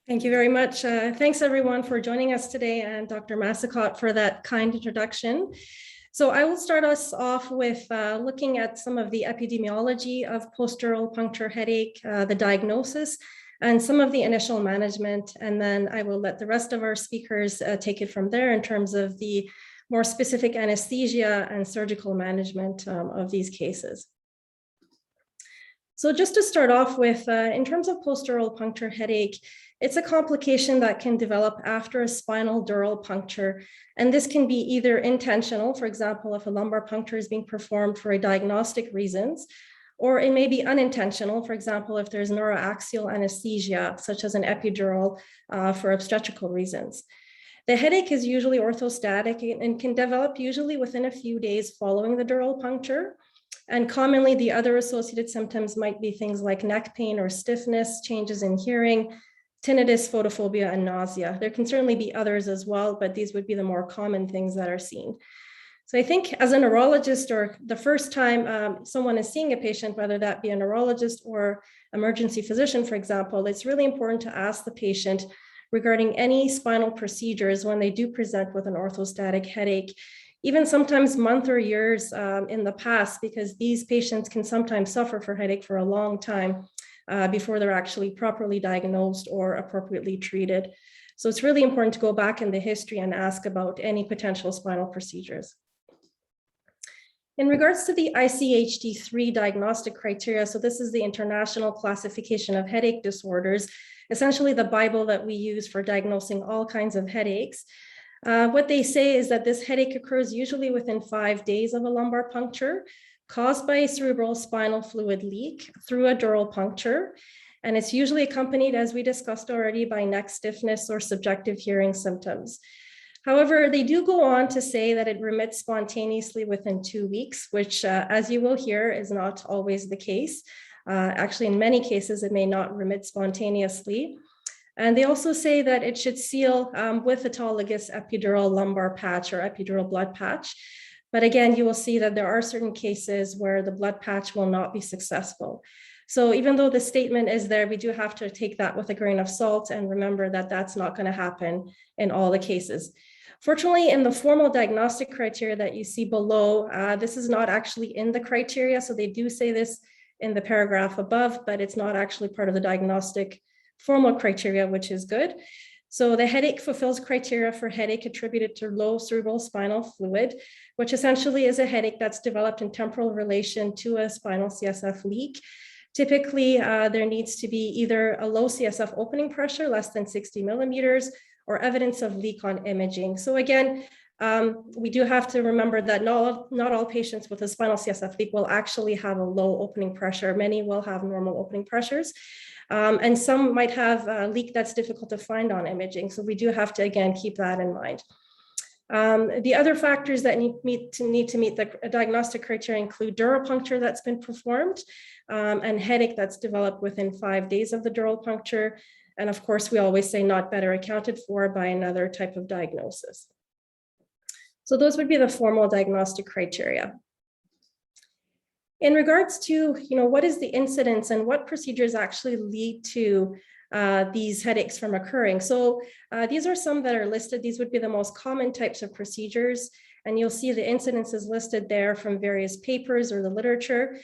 Thank you very much. Thanks everyone for joining us today, and Dr. Massicott for that kind introduction. So I will start us off with looking at some of the epidemiology of post-dural puncture headache, the diagnosis, and some of the initial management. And then I will let the rest of our speakers take it from there in terms of the more specific anesthesia and surgical management of these cases. So just to start off with, in terms of post-dural puncture headache, it's a complication that can develop after a spinal dural puncture. And this can be either intentional, for example, if a lumbar puncture is being performed for a diagnostic reasons, or it may be unintentional, for example, if there's neuroaxial anesthesia, such as an epidural for obstetrical reasons. The headache is usually orthostatic and can develop usually within a few days following the dural puncture. And commonly, the other associated symptoms might be things like neck pain or stiffness, changes in hearing, tinnitus, photophobia, and nausea. There can certainly be others as well, but these would be the more common things that are seen. So I think as a neurologist, or the first time someone is seeing a patient, whether that be a neurologist or emergency physician, for example, it's really important to ask the patient regarding any spinal procedures when they do present with an orthostatic headache, even sometimes months or years in the past, because these patients can sometimes suffer for headache for a long time before they're actually properly diagnosed or appropriately treated. So it's really important to go back in the history and ask about any potential spinal procedures. In regards to the ICHD-3 diagnostic criteria, so this is the International Classification of Headache Disorders, essentially the Bible that we use for diagnosing all kinds of headaches. What they say is that this headache occurs usually within 5 days of a lumbar puncture, caused by a cerebral spinal fluid leak through a dural puncture. And it's usually accompanied, as we discussed already, by neck stiffness or subjective hearing symptoms. However, they do go on to say that it remits spontaneously within 2 weeks, which, as you will hear, is not always the case. Actually, in many cases, it may not remit spontaneously. And they also say that it should seal with autologous epidural lumbar patch or epidural blood patch. But again, you will see that there are certain cases where the blood patch will not be successful. So even though the statement is there, we do have to take that with a grain of salt and remember that that's not going to happen in all the cases. Fortunately, in the formal diagnostic criteria that you see below, this is not actually in the criteria. So they do say this in the paragraph above, but it's not actually part of the diagnostic formal criteria, which is good. So the headache fulfills criteria for headache attributed to low cerebral spinal fluid, which essentially is a headache that's developed in temporal relation to a spinal CSF leak. Typically, there needs to be either a low CSF opening pressure, less than 60 millimeters, or evidence of leak on imaging. So again, we do have to remember that not all patients with a spinal CSF leak will actually have a low opening pressure. Many will have normal opening pressures. And some might have a leak that's difficult to find on imaging. So we do have to, again, keep that in mind. The other factors that need to meet the diagnostic criteria include dural puncture that's been performed and headache that's developed within 5 days of the dural puncture. And of course, we always say not better accounted for by another type of diagnosis. So those would be the formal diagnostic criteria. In regards to, what is the incidence and what procedures actually lead to these headaches from occurring? So these are some that are listed. These would be the most common types of procedures. And you'll see the incidences listed there from various papers or the literature.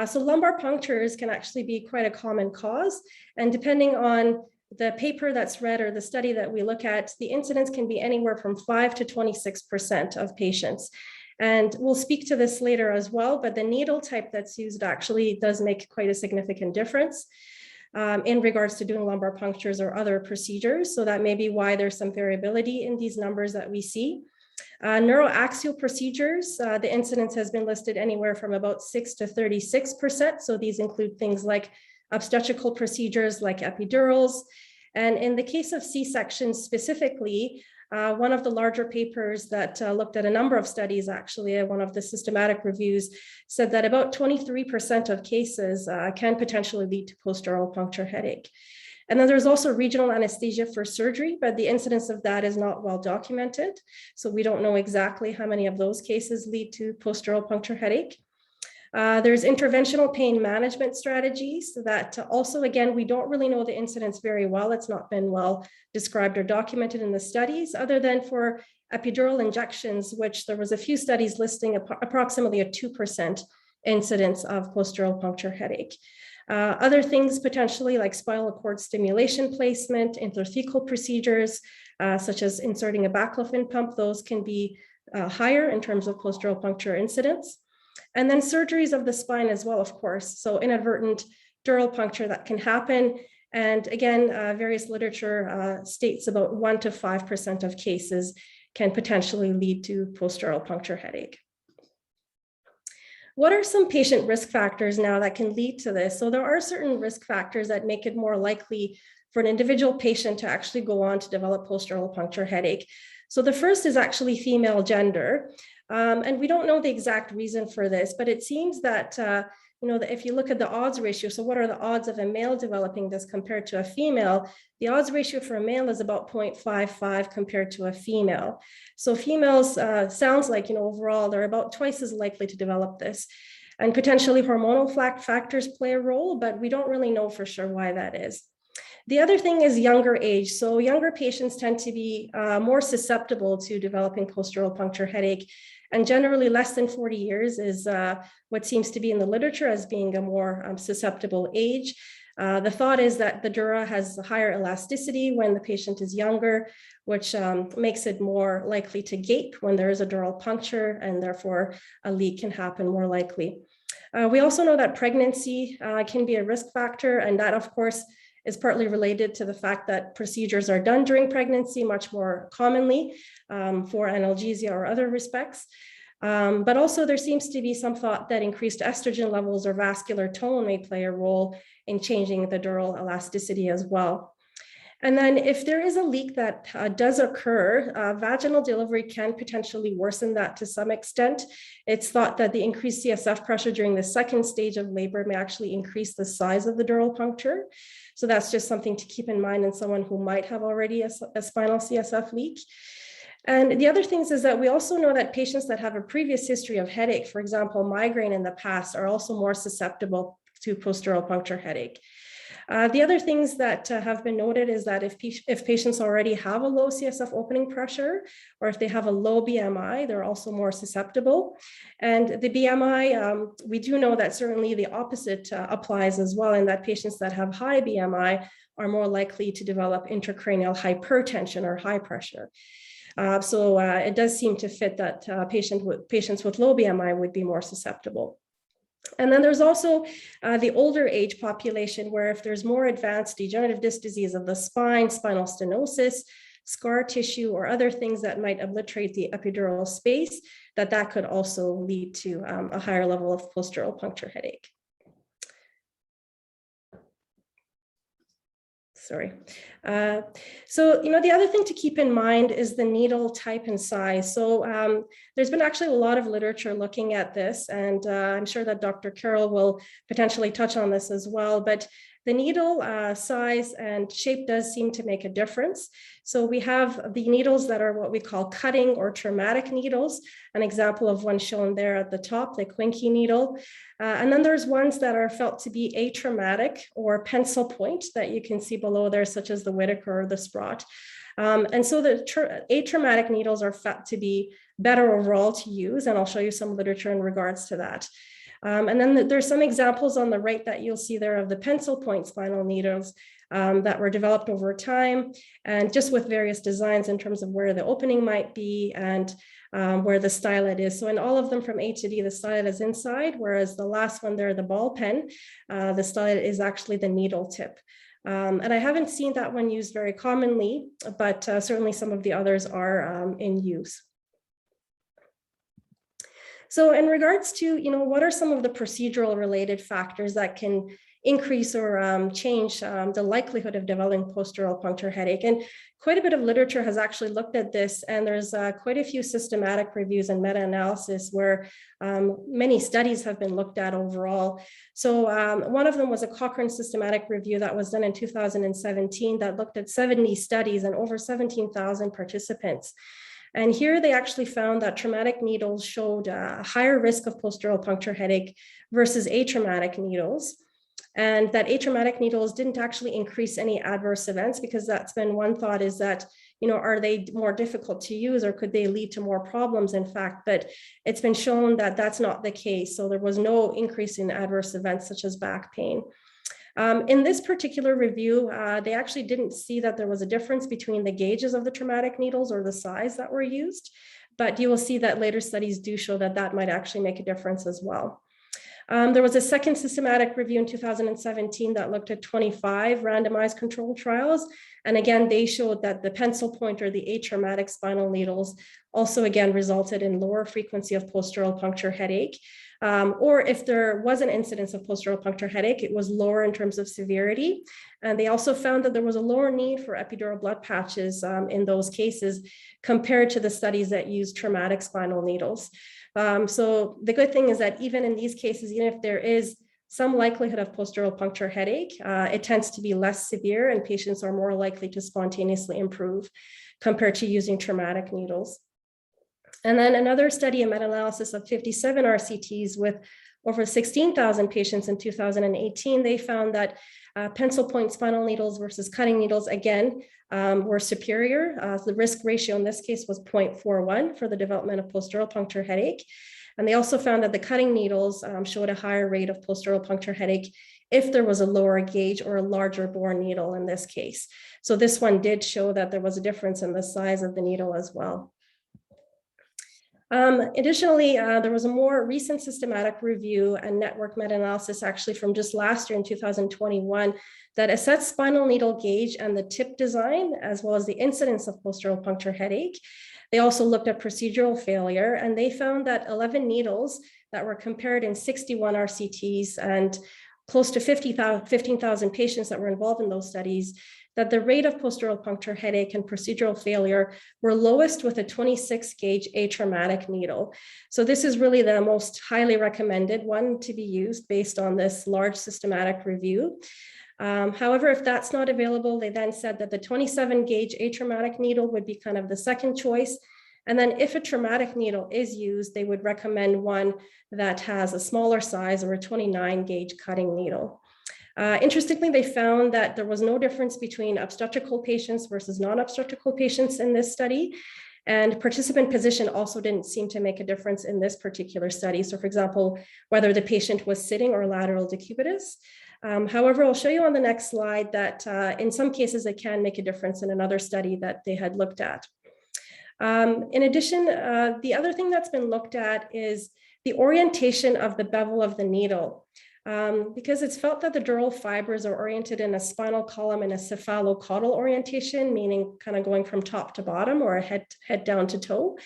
So lumbar punctures can actually be quite a common cause. And depending on the paper that's read or the study that we look at, the incidence can be anywhere from 5 to 26% of patients. And we'll speak to this later as well, but the needle type that's used actually does make quite a significant difference in regards to doing lumbar punctures or other procedures. So that may be why there's some variability in these numbers that we see. Neuroaxial procedures, the incidence has been listed anywhere from about 6 to 36%. So these include things like obstetrical procedures like epidurals. And in the case of C-sections specifically, one of the larger papers that looked at a number of studies, actually, one of the systematic reviews said that about 23% of cases can potentially lead to post-dural puncture headache. And then there's also regional anesthesia for surgery, but the incidence of that is not well documented. So we don't know exactly how many of those cases lead to post-dural puncture headache. There's interventional pain management strategies that also, again, we don't really know the incidence very well. It's not been well described or documented in the studies, other than for epidural injections, which there was a few studies listing approximately a 2% incidence of post-dural puncture headache. Other things potentially like spinal cord stimulation placement, intrathecal procedures, such as inserting a baclofen pump, those can be higher in terms of post-dural puncture incidence. And then surgeries of the spine as well, of course. So inadvertent dural puncture that can happen. And again, various literature states about 1 to 5% of cases can potentially lead to post-dural puncture headache. What are some patient risk factors now that can lead to this? So there are certain risk factors that make it more likely for an individual patient to actually go on to develop post-dural puncture headache. So the first is actually female gender. And we don't know the exact reason for this, but it seems that, that if you look at the odds ratio, so what are the odds of a male developing this compared to a female? The odds ratio for a male is about 0.55 compared to a female. So females sounds like, overall, they're about twice as likely to develop this. And potentially hormonal factors play a role, but we don't really know for sure why that is. The other thing is younger age. So younger patients tend to be more susceptible to developing post-dural puncture headache. And generally less than 40 years is what seems to be in the literature as being a more susceptible age. The thought is that the dura has higher elasticity when the patient is younger, which makes it more likely to gape when there is a dural puncture, and therefore a leak can happen more likely. We also know that pregnancy can be a risk factor, and that, of course, is partly related to the fact that procedures are done during pregnancy much more commonly for analgesia or other respects. But also there seems to be some thought that increased estrogen levels or vascular tone may play a role in changing the dural elasticity as well. And then if there is a leak that does occur, vaginal delivery can potentially worsen that to some extent. It's thought that the increased CSF pressure during the second stage of labor may actually increase the size of the dural puncture. So that's just something to keep in mind in someone who might have already a spinal CSF leak. And the other things is that we also know that patients that have a previous history of headache, for example, migraine in the past, are also more susceptible to post-dural puncture headache. The other things that have been noted is that if patients already have a low CSF opening pressure, or if they have a low BMI, they're also more susceptible. And the BMI, we do know that certainly the opposite applies as well, in that patients that have high BMI are more likely to develop intracranial hypertension or high pressure. So it does seem to fit that patients with low BMI would be more susceptible. And then there's also the older age population, where if there's more advanced degenerative disc disease of the spine, spinal stenosis, scar tissue, or other things that might obliterate the epidural space, that could also lead to a higher level of post-dural puncture headache. Sorry. So, the other thing to keep in mind is the needle type and size. So there's been actually a lot of literature looking at this, and I'm sure that Dr. Carroll will potentially touch on this as well, but the needle size and shape does seem to make a difference. So we have the needles that are what we call cutting or traumatic needles, an example of one shown there at the top, the Quincke needle. And then there's ones that are felt to be atraumatic or pencil point that you can see below there, such as the Whitaker or the Sprott. And so the atraumatic needles are felt to be better overall to use, and I'll show you some literature in regards to that. And then there's some examples on the right that you'll see there of the pencil point spinal needles that were developed over time, and just with various designs in terms of where the opening might be and where the stylet is. So in all of them from A to D, the stylet is inside, whereas the last one there, the ball pen, the stylet is actually the needle tip. And I haven't seen that one used very commonly, but certainly some of the others are in use. So in regards to, what are some of the procedural related factors that can increase or change the likelihood of developing post-dural puncture headache? And quite a bit of literature has actually looked at this, and there's quite a few systematic reviews and meta-analysis where many studies have been looked at overall. So one of them was a Cochrane systematic review that was done in 2017 that looked at 70 studies and over 17,000 participants. And here they actually found that traumatic needles showed a higher risk of post-dural puncture headache versus atraumatic needles. And that atraumatic needles didn't actually increase any adverse events, because that's been one thought, is that, are they more difficult to use, or could they lead to more problems, in fact? But it's been shown that that's not the case. So there was no increase in adverse events such as back pain. In this particular review, they actually didn't see that there was a difference between the gauges of the traumatic needles or the size that were used, but you will see that later studies do show that that might actually make a difference as well. There was a second systematic review in 2017 that looked at 25 randomized controlled trials. And again, they showed that the pencil point, or the atraumatic spinal needles, also again resulted in lower frequency of post-dural puncture headache. Or if there was an incidence of post-dural puncture headache, it was lower in terms of severity. And they also found that there was a lower need for epidural blood patches in those cases compared to the studies that used traumatic spinal needles. So the good thing is that even in these cases, even if there is some likelihood of post-dural puncture headache, it tends to be less severe, and patients are more likely to spontaneously improve compared to using traumatic needles. And then another study, a meta-analysis of 57 RCTs with over 16,000 patients in 2018, they found that pencil point spinal needles versus cutting needles, again, were superior. The risk ratio in this case was 0.41 for the development of post-dural puncture headache. And they also found that the cutting needles showed a higher rate of post-dural puncture headache if there was a lower gauge or a larger bore needle in this case. So this one did show that there was a difference in the size of the needle as well. Additionally, there was a more recent systematic review and network meta-analysis actually from just last year in 2021 that assessed spinal needle gauge and the tip design, as well as the incidence of post-dural puncture headache. They also looked at procedural failure, and they found that 11 needles that were compared in 61 RCTs and close to 15,000 patients that were involved in those studies, that the rate of post-dural puncture headache and procedural failure were lowest with a 26 gauge atraumatic needle. So this is really the most highly recommended one to be used based on this large systematic review. However, if that's not available, they then said that the 27 gauge atraumatic needle would be kind of the second choice. And then if a traumatic needle is used, they would recommend one that has a smaller size, or a 29 gauge cutting needle. Interestingly, they found that there was no difference between obstetrical patients versus non-obstetrical patients in this study. And participant position also didn't seem to make a difference in this particular study. So for example, whether the patient was sitting or lateral decubitus. However, I'll show you on the next slide that in some cases it can make a difference in another study that they had looked at. In addition, the other thing that's been looked at is the orientation of the bevel of the needle. Because it's felt that the dural fibers are oriented in a spinal column in a cephalocaudal orientation, meaning kind of going from top to bottom, or a head down to toe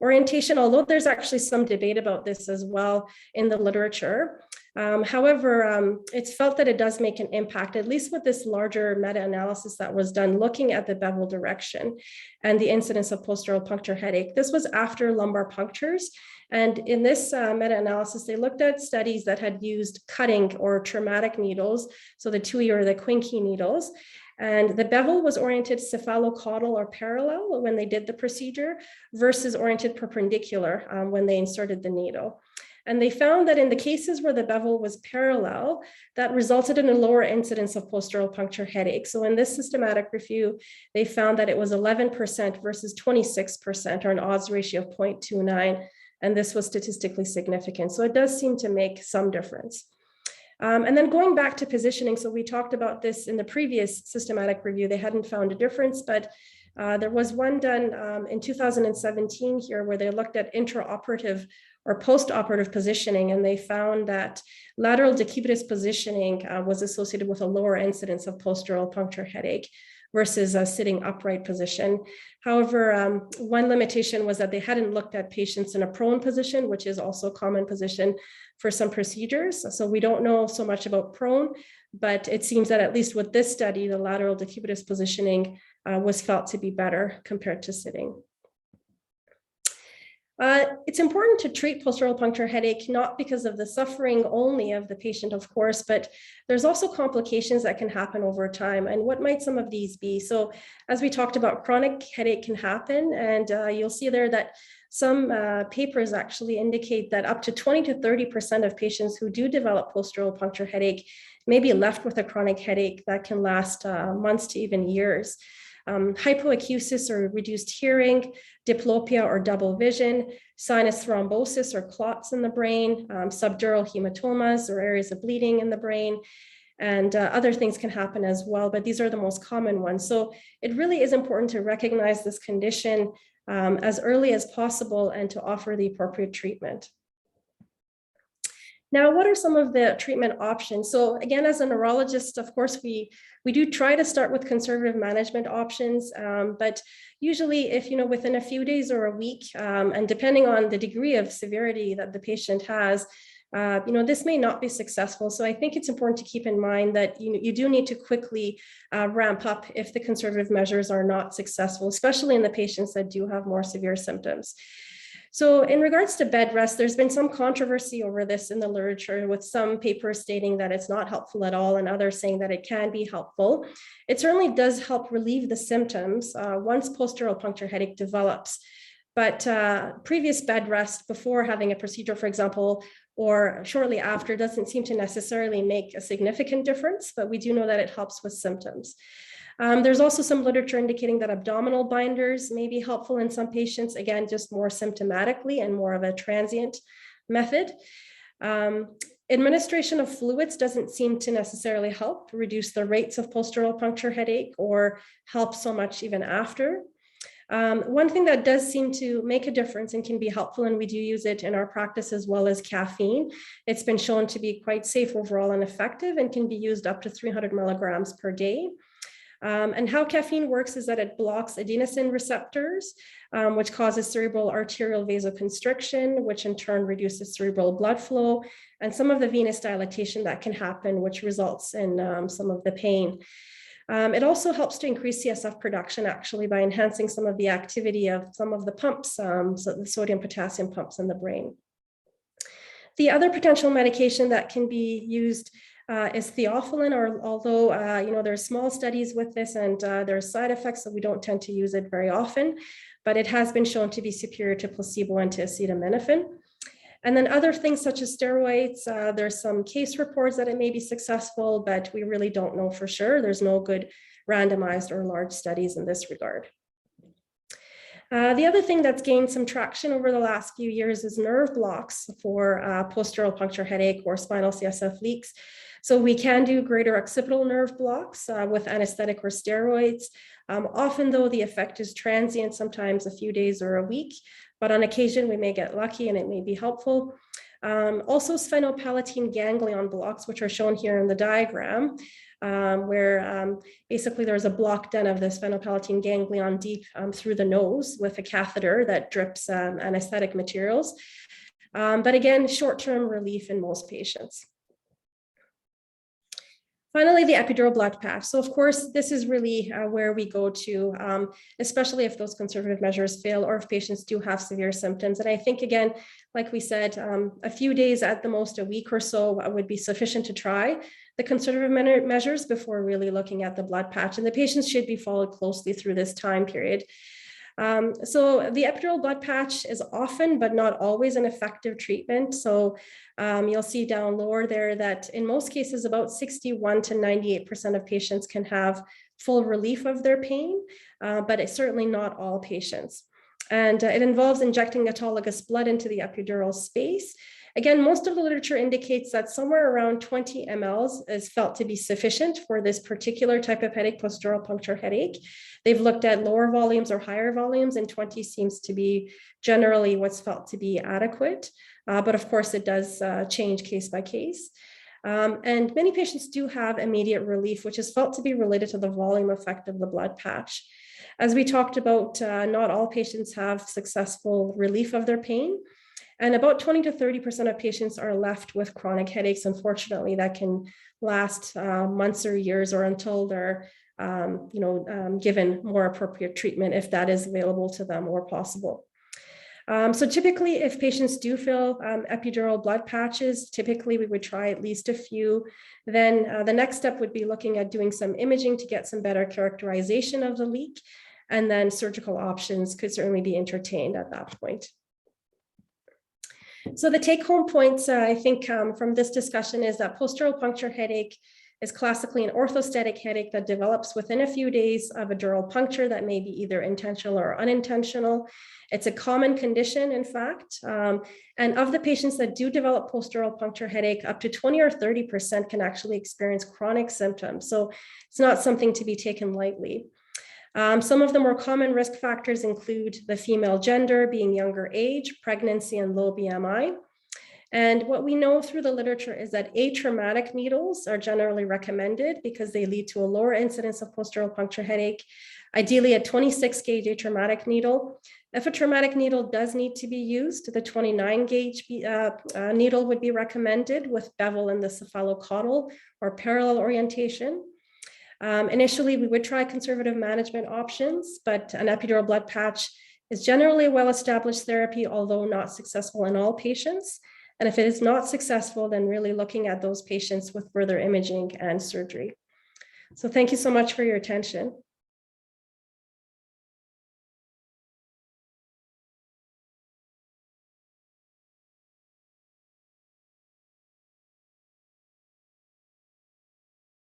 orientation, although there's actually some debate about this as well in the literature. However, it's felt that it does make an impact, at least with this larger meta-analysis that was done looking at the bevel direction and the incidence of post-dural puncture headache. This was after lumbar punctures. And in this meta-analysis, they looked at studies that had used cutting or traumatic needles, so the TUI or the Quincke needles. And the bevel was oriented cephalocaudal or parallel when they did the procedure versus oriented perpendicular when they inserted the needle. And they found that in the cases where the bevel was parallel, that resulted in a lower incidence of post-dural puncture headache. So in this systematic review, they found that it was 11% versus 26%, or an odds ratio of 0.29. And this was statistically significant. So it does seem to make some difference. And then going back to positioning, so we talked about this in the previous systematic review, they hadn't found a difference, but there was one done in 2017 here where they looked at intraoperative or post-operative positioning, and they found that lateral decubitus positioning was associated with a lower incidence of post-dural puncture headache versus a sitting upright position. However, one limitation was that they hadn't looked at patients in a prone position, which is also a common position for some procedures. So we don't know so much about prone, but it seems that at least with this study, the lateral decubitus positioning was felt to be better compared to sitting. It's important to treat post-oral puncture headache, not because of the suffering only of the patient, of course, but there's also complications that can happen over time. And what might some of these be? So as we talked about, chronic headache can happen, and you'll see there that some papers actually indicate that up to 20 to 30% of patients who do develop post-oral puncture headache may be left with a chronic headache that can last months to even years. Hypoacusis or reduced hearing, diplopia or double vision, sinus thrombosis or clots in the brain, subdural hematomas or areas of bleeding in the brain, and other things can happen as well, but these are the most common ones. So it really is important to recognize this condition as early as possible and to offer the appropriate treatment. Now, what are some of the treatment options? So again, as a neurologist, of course, we do try to start with conservative management options, but usually if, within a few days or a week, and depending on the degree of severity that the patient has, this may not be successful. So I think it's important to keep in mind that you do need to quickly ramp up if the conservative measures are not successful, especially in the patients that do have more severe symptoms. So in regards to bed rest, there's been some controversy over this in the literature, with some papers stating that it's not helpful at all and others saying that it can be helpful. It certainly does help relieve the symptoms once post-oral puncture headache develops. But previous bed rest before having a procedure, for example, or shortly after, doesn't seem to necessarily make a significant difference, but we do know that it helps with symptoms. There's also some literature indicating that abdominal binders may be helpful in some patients, again, just more symptomatically and more of a transient method. Administration of fluids doesn't seem to necessarily help reduce the rates of post-oral puncture headache or help so much even after. One thing that does seem to make a difference and can be helpful, and we do use it in our practice as well, as caffeine. It's been shown to be quite safe overall and effective and can be used up to 300 milligrams per day. And how caffeine works is that it blocks adenosine receptors, which causes cerebral arterial vasoconstriction, which in turn reduces cerebral blood flow, and some of the venous dilatation that can happen, which results in some of the pain. It also helps to increase CSF production, actually, by enhancing some of the activity of some of the pumps, so the sodium-potassium pumps in the brain. The other potential medication that can be used is theophylline, or although there's small studies with this and there's side effects, so we don't tend to use it very often, but it has been shown to be superior to placebo and to acetaminophen. And then other things such as steroids, there's some case reports that it may be successful, but we really don't know for sure. There's no good randomized or large studies in this regard. The other thing that's gained some traction over the last few years is nerve blocks for post-oral puncture headache or spinal CSF leaks. So we can do greater occipital nerve blocks with anesthetic or steroids. Often though, the effect is transient, sometimes a few days or a week, but on occasion we may get lucky and it may be helpful. Also sphenopalatine ganglion blocks, which are shown here in the diagram, where basically there's a block done of the sphenopalatine ganglion deep through the nose with a catheter that drips anesthetic materials. But again, short-term relief in most patients. Finally, the epidural blood patch. So of course, this is really where we go to, especially if those conservative measures fail or if patients do have severe symptoms. And I think, again, like we said, a few days, at the most a week or so, would be sufficient to try the conservative measures before really looking at the blood patch. And the patients should be followed closely through this time period. So the epidural blood patch is often, but not always, an effective treatment. So you'll see down lower there that in most cases, about 61 to 98% of patients can have full relief of their pain, but it's certainly not all patients. And it involves injecting autologous blood into the epidural space. Again, most of the literature indicates that somewhere around 20 mLs is felt to be sufficient for this particular type of headache, post-oral puncture headache. They've looked at lower volumes or higher volumes, and 20 seems to be generally what's felt to be adequate. But of course, it does change case by case. And many patients do have immediate relief, which is felt to be related to the volume effect of the blood patch. As we talked about, not all patients have successful relief of their pain. And about 20 to 30% of patients are left with chronic headaches. Unfortunately, that can last months or years, or until they're given more appropriate treatment, if that is available to them or possible. So typically, if patients do feel epidural blood patches, typically we would try at least a few. Then the next step would be looking at doing some imaging to get some better characterization of the leak. And then surgical options could certainly be entertained at that point. So the take-home points, I think, from this discussion is that post-dural puncture headache is classically an orthostatic headache that develops within a few days of a dural puncture that may be either intentional or unintentional. It's a common condition, in fact. And of the patients that do develop post-dural puncture headache, up to 20 or 30% can actually experience chronic symptoms. So it's not something to be taken lightly. Some of the more common risk factors include the female gender, being younger age, pregnancy, and low BMI. And what we know through the literature is that atraumatic needles are generally recommended because they lead to a lower incidence of post-dural puncture headache, ideally a 26 gauge atraumatic needle. If a traumatic needle does need to be used, the 29 gauge needle would be recommended with bevel in the cephalocaudal or parallel orientation. Initially, we would try conservative management options, but an epidural blood patch is generally a well-established therapy, although not successful in all patients. And if it is not successful, then really looking at those patients with further imaging and surgery. So thank you so much for your attention.